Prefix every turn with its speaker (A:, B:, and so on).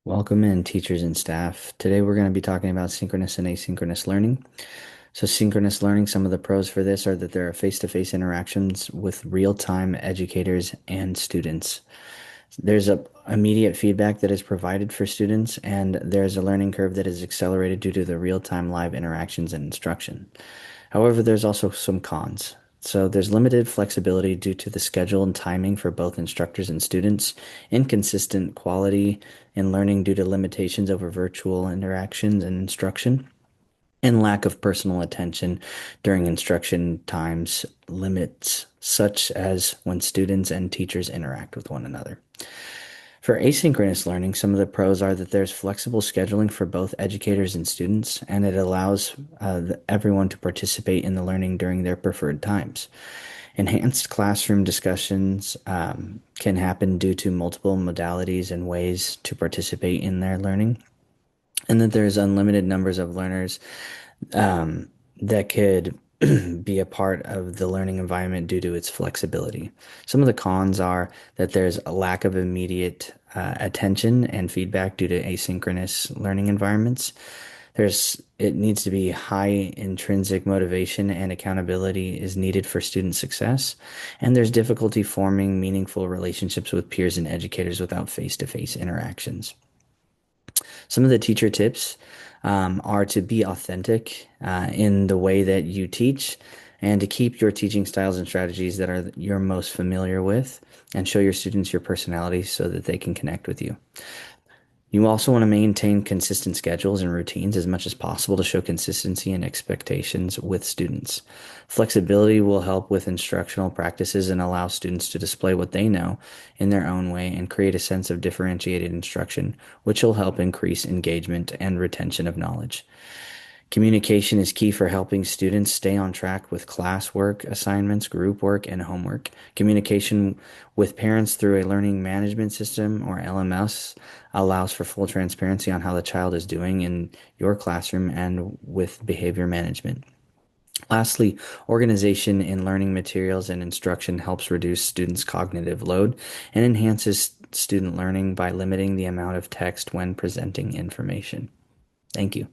A: Welcome in, teachers and staff. Today we're going to be talking about synchronous and asynchronous learning. So, synchronous learning, some of the pros for this are that there are face-to-face interactions with real-time educators and students. There's a immediate feedback that is provided for students, and there's a learning curve that is accelerated due to the real-time live interactions and instruction. However, there's also some cons. So there's limited flexibility due to the schedule and timing for both instructors and students, inconsistent quality in learning due to limitations over virtual interactions and instruction, and lack of personal attention during instruction times limits, such as when students and teachers interact with one another. For asynchronous learning, some of the pros are that there's flexible scheduling for both educators and students, and it allows everyone to participate in the learning during their preferred times. Enhanced classroom discussions can happen due to multiple modalities and ways to participate in their learning, and that there's unlimited numbers of learners that could be a part of the learning environment due to its flexibility. Some of the cons are that there's a lack of immediate attention and feedback due to asynchronous learning environments. It needs to be high intrinsic motivation and accountability is needed for student success. And there's difficulty forming meaningful relationships with peers and educators without face-to-face interactions. Some of the teacher tips are to be authentic in the way that you teach and to keep your teaching styles and strategies that are you're most familiar with and show your students your personality so that they can connect with you. You also want to maintain consistent schedules and routines as much as possible to show consistency and expectations with students. Flexibility will help with instructional practices and allow students to display what they know in their own way and create a sense of differentiated instruction, which will help increase engagement and retention of knowledge. Communication is key for helping students stay on track with classwork, assignments, group work, and homework. Communication with parents through a learning management system or LMS allows for full transparency on how the child is doing in your classroom and with behavior management. Lastly, organization in learning materials and instruction helps reduce students' cognitive load and enhances student learning by limiting the amount of text when presenting information. Thank you.